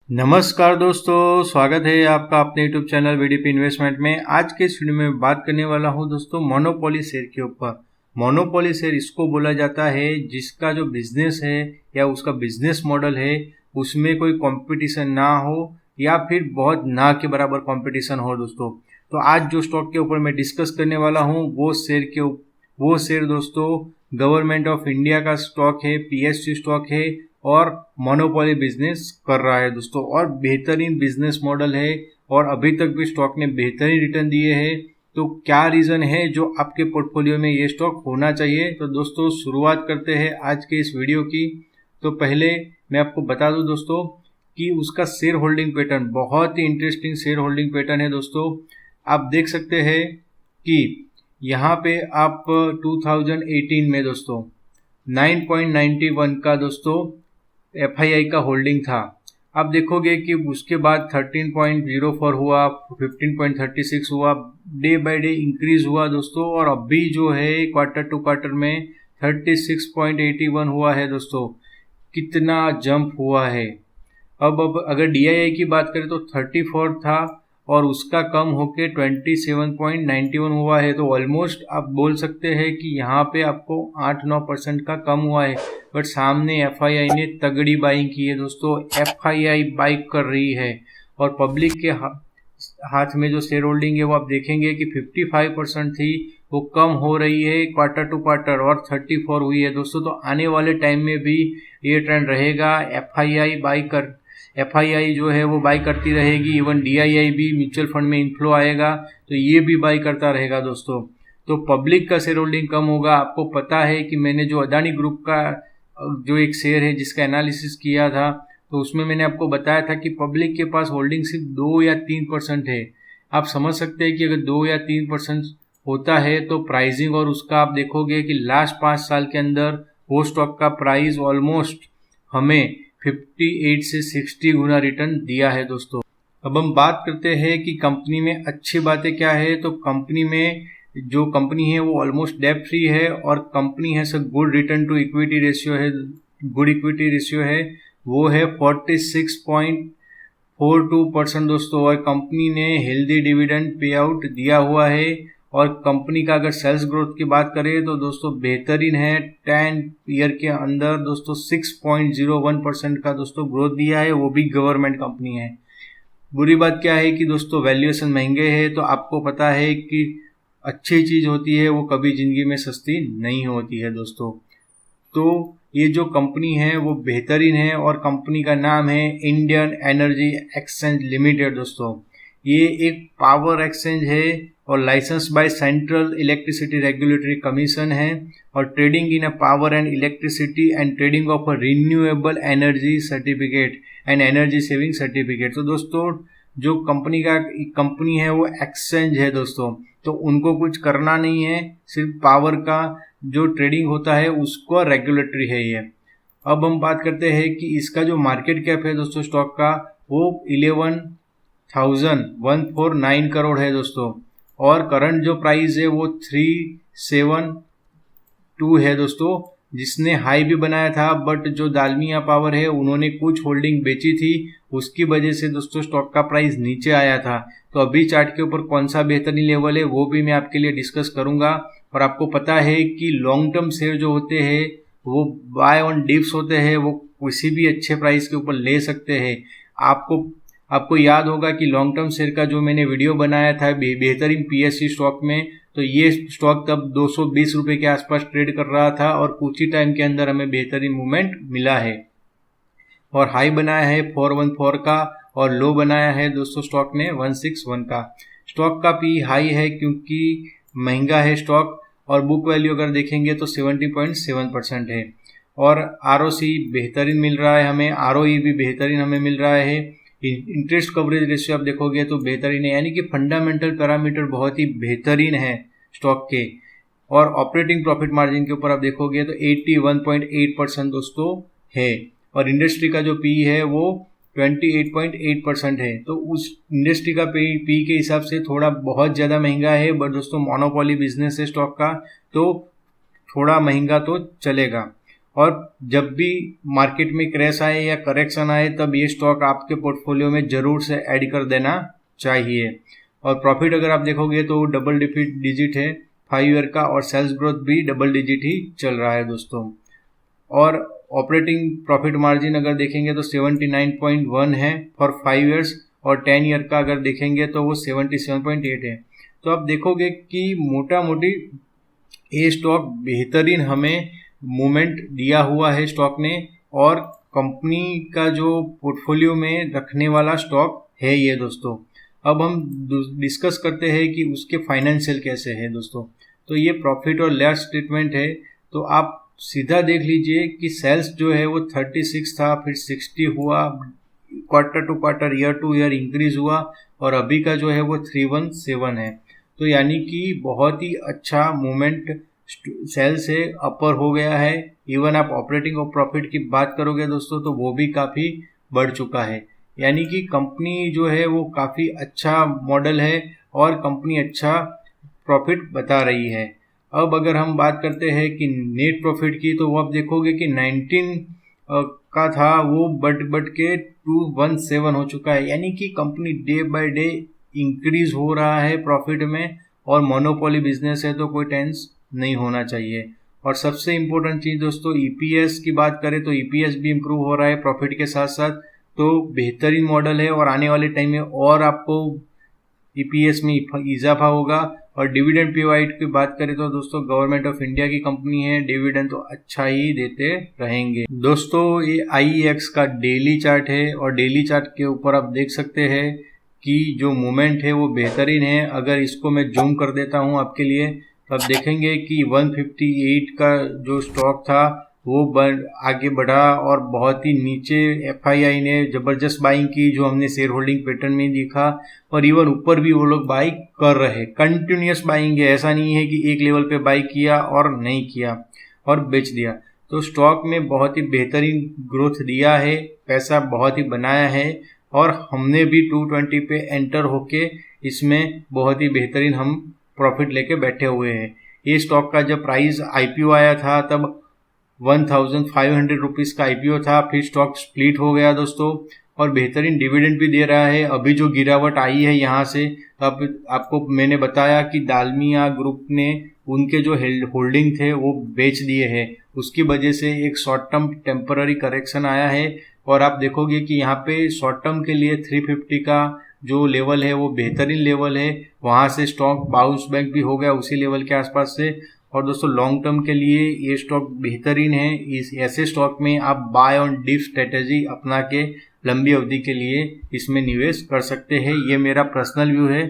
नमस्कार दोस्तों, स्वागत है आपका अपने YouTube चैनल वीडीपी इन्वेस्टमेंट में। आज के इस वीडियो में बात करने वाला हूं दोस्तों मोनोपोली शेयर के ऊपर। मोनोपोली शेयर इसको बोला जाता है जिसका जो बिजनेस है या उसका बिजनेस मॉडल है उसमें कोई कंपटीशन ना हो या फिर बहुत ना के बराबर कंपटीशन हो दोस्तों। तो आज जो स्टॉक के ऊपर मैं डिस्कस करने वाला हूँ वो शेयर दोस्तों गवर्नमेंट ऑफ इंडिया का स्टॉक है, PSU स्टॉक है और मोनोपोली बिजनेस कर रहा है दोस्तों। और बेहतरीन बिजनेस मॉडल है और अभी तक भी स्टॉक ने बेहतरीन रिटर्न दिए हैं। तो क्या रीज़न है जो आपके पोर्टफोलियो में ये स्टॉक होना चाहिए? तो दोस्तों शुरुआत करते हैं आज के इस वीडियो की। तो पहले मैं आपको बता दूं दोस्तों कि उसका शेयर होल्डिंग पैटर्न बहुत ही इंटरेस्टिंग शेयर होल्डिंग पैटर्न है दोस्तों। आप देख सकते हैं कि यहाँ पे आप 2018 में दोस्तों 9.91 का दोस्तों FII का होल्डिंग था। आप देखोगे कि उसके बाद 13.04 हुआ, 15.36 हुआ, डे बाय डे इंक्रीज हुआ दोस्तों। और अभी जो है क्वार्टर टू क्वार्टर में 36.81 हुआ है दोस्तों। कितना जंप हुआ है। अब अगर DII की बात करें तो 34 था और उसका कम होके 27.91 हुआ है। तो ऑलमोस्ट आप बोल सकते हैं कि यहाँ पे आपको 8-9% का कम हुआ है। बट सामने FII ने तगड़ी बाइंग की है दोस्तों। FII बाइक कर रही है और पब्लिक के हाथ में जो शेयर होल्डिंग है वो आप देखेंगे कि 55% थी, वो कम हो रही है क्वार्टर टू क्वार्टर और 34 हुई है दोस्तों। तो आने वाले टाइम में भी ये ट्रेंड रहेगा। FII जो है वो बाई करती रहेगी। इवन DII भी म्यूचुअल फंड में इन्फ्लो आएगा तो ये भी बाई करता रहेगा दोस्तों। तो पब्लिक का शेयर होल्डिंग कम होगा। आपको पता है कि मैंने जो अदानी ग्रुप का जो एक शेयर है जिसका एनालिसिस किया था तो उसमें मैंने आपको बताया था कि पब्लिक के पास होल्डिंग सिर्फ 2 या 3% है। आप समझ सकते हैं कि अगर 2 या 3% होता है तो प्राइसिंग और उसका आप देखोगे कि लास्ट 5 साल के अंदर वो स्टॉक का प्राइस ऑलमोस्ट हमें 58 से 60 गुना रिटर्न दिया है दोस्तों। अब हम बात करते हैं कि कंपनी में अच्छी बातें क्या है। तो कंपनी में जो कंपनी है वो ऑलमोस्ट डेब्ट फ्री है और कंपनी है सब good return to equity ratio है, गुड इक्विटी रेशियो है, वो है 46.42% दोस्तों। और कंपनी ने हेल्दी डिविडेंड पे आउट दिया हुआ है। और कंपनी का अगर सेल्स ग्रोथ की बात करें तो दोस्तों बेहतरीन है। 10 ईयर के अंदर दोस्तों 6.01% का दोस्तों ग्रोथ दिया है, वो भी गवर्नमेंट कंपनी है। बुरी बात क्या है कि दोस्तों वैल्यूएशन महंगे हैं। तो आपको पता है कि अच्छी चीज़ होती है वो कभी ज़िंदगी में सस्ती नहीं होती है दोस्तों। तो ये जो कंपनी है वो बेहतरीन है और कंपनी का नाम है इंडियन एनर्जी एक्सचेंज लिमिटेड दोस्तों। ये एक पावर एक्सचेंज है और license by central electricity regulatory commission है और trading in a power and electricity and trading of a renewable energy certificate and energy saving certificate. तो दोस्तों जो कंपनी है वो एक्सचेंज है दोस्तों। तो उनको कुछ करना नहीं है, सिर्फ पावर का जो ट्रेडिंग होता है उसको रेगुलेटरी है ये। अब हम बात करते हैं कि इसका जो मार्केट कैप है दोस्तों स्टॉक का वो 11,149 करोड़ है दोस्तों। और करंट जो प्राइस है वो 372 है दोस्तों, जिसने हाई भी बनाया था। बट जो दालमिया पावर है उन्होंने कुछ होल्डिंग बेची थी, उसकी वजह से दोस्तों स्टॉक का प्राइस नीचे आया था। तो अभी चार्ट के ऊपर कौन सा बेहतरीन लेवल है वो भी मैं आपके लिए डिस्कस करूंगा। और आपको पता है कि लॉन्ग टर्म शेयर जो होते हैं वो बाय ऑन डिप्स होते हैं, वो किसी भी अच्छे प्राइस के ऊपर ले सकते हैं। आपको याद होगा कि लॉन्ग टर्म शेयर का जो मैंने वीडियो बनाया था बेहतरीन PSU स्टॉक में, तो ये स्टॉक तब 220 रुपये के आसपास ट्रेड कर रहा था और कुछ ही टाइम के अंदर हमें बेहतरीन मूवमेंट मिला है। और हाई बनाया है 414 का और लो बनाया है दोस्तों स्टॉक ने 161 का। स्टॉक का P हाई है क्योंकि महंगा है स्टॉक। और बुक वैल्यू अगर देखेंगे तो 70.7% है। और ROC बेहतरीन मिल रहा है हमें, ROE भी बेहतरीन हमें मिल रहा है। इंटरेस्ट कवरेज रेशियो आप देखोगे तो बेहतरीन है, यानी कि फंडामेंटल पैरामीटर बहुत ही बेहतरीन है स्टॉक के। और ऑपरेटिंग प्रॉफिट मार्जिन के ऊपर आप देखोगे तो 81.8% दोस्तों है। और इंडस्ट्री का जो P है वो 28.8% है। तो उस इंडस्ट्री का P के हिसाब से थोड़ा बहुत ज़्यादा महंगा है। बट दोस्तों मोनोपोली बिजनेस है स्टॉक का तो थोड़ा महंगा तो चलेगा। और जब भी मार्केट में क्रैश आए या करेक्शन आए तब ये स्टॉक आपके पोर्टफोलियो में ज़रूर से ऐड कर देना चाहिए। और प्रॉफिट अगर आप देखोगे तो डबल डिजिट है 5 ईयर का, और सेल्स ग्रोथ भी डबल डिजिट ही चल रहा है दोस्तों। और ऑपरेटिंग प्रॉफिट मार्जिन अगर देखेंगे तो 79.1 है फॉर 5 ईयर्स, और 10 ईयर का अगर देखेंगे तो वो 77.8 है। तो आप देखोगे कि मोटा मोटी ये स्टॉक बेहतरीन हमें मूवमेंट दिया हुआ है स्टॉक ने, और कंपनी का जो पोर्टफोलियो में रखने वाला स्टॉक है ये दोस्तों। अब हम डिस्कस करते हैं कि उसके फाइनेंशियल कैसे है दोस्तों। तो ये प्रॉफिट और लॉस स्टेटमेंट है। तो आप सीधा देख लीजिए कि सेल्स जो है वो 36 था, फिर 60 हुआ, quarter to quarter, year to year increase हुआ, और अभी का जो है वो 317 है। तो यानी कि बहुत ही अच्छा मूवमेंट सेल्स से अपर हो गया है। इवन आप ऑपरेटिंग और प्रॉफिट की बात करोगे दोस्तों तो वो भी काफ़ी बढ़ चुका है। यानी कि कंपनी जो है वो काफ़ी अच्छा मॉडल है और कंपनी अच्छा प्रॉफिट बता रही है। अब अगर हम बात करते हैं कि नेट प्रॉफिट की, तो वो आप देखोगे कि 19 का था, वो बढ़ के 217 हो चुका है। यानी कि company day by day increase हो रहा है प्रॉफिट में, और मोनोपोली बिजनेस है तो कोई टेंशन नहीं होना चाहिए। और सबसे इम्पोर्टेंट चीज़ दोस्तों, ईपीएस की बात करें तो ईपीएस भी इम्प्रूव हो रहा है प्रॉफिट के साथ साथ। तो बेहतरीन मॉडल है, और आने वाले टाइम में और आपको ईपीएस में इजाफा होगा। और डिविडेंड पे वाइट की बात करें तो दोस्तों गवर्नमेंट ऑफ इंडिया की कंपनी है, डिविडेंड तो अच्छा ही देते रहेंगे दोस्तों। ये आईईएक्स का डेली चार्ट है, और डेली चार्ट के ऊपर आप देख सकते हैं कि जो मूवमेंट है वो बेहतरीन है। अगर इसको मैं जूम कर देता हूँ आपके लिए, तो आप देखेंगे कि 158 का जो स्टॉक था वो आगे बढ़ा, और बहुत ही नीचे एफआईआई ने ज़बरदस्त बाइंग की, जो हमने शेयर होल्डिंग पैटर्न में देखा। और इवन ऊपर भी वो लोग बाई कर रहे, कंटिन्यूस बाइंग है, ऐसा नहीं है कि एक लेवल पे बाई किया और नहीं किया और बेच दिया। तो स्टॉक ने बहुत ही बेहतरीन ग्रोथ दिया है, पैसा बहुत ही बनाया है, और हमने भी 220 पे एंटर होके इसमें बहुत ही बेहतरीन हम प्रॉफिट लेके बैठे हुए हैं। ये स्टॉक का जब प्राइस आईपीओ आया था तब 1500 रुपीज़ का आईपीओ था, फिर स्टॉक स्प्लिट हो गया दोस्तों, और बेहतरीन डिविडेंड भी दे रहा है। अभी जो गिरावट आई है यहाँ से, तब आपको मैंने बताया कि दालमिया ग्रुप ने उनके जो होल्डिंग थे वो बेच दिए हैं, उसकी वजह से एक शॉर्ट टर्म टेम्पररी करेक्शन आया है। और आप देखोगे कि यहाँ पे शॉर्ट टर्म के लिए 350 का जो लेवल है वो बेहतरीन लेवल है, वहाँ से स्टॉक बाउंस बैक भी हो गया उसी लेवल के आसपास से। और दोस्तों लॉन्ग टर्म के लिए ये स्टॉक बेहतरीन है। इस ऐसे स्टॉक में आप बाय ऑन डिप स्ट्रेटेजी अपना के लंबी अवधि के लिए इसमें निवेश कर सकते हैं। ये मेरा पर्सनल व्यू है।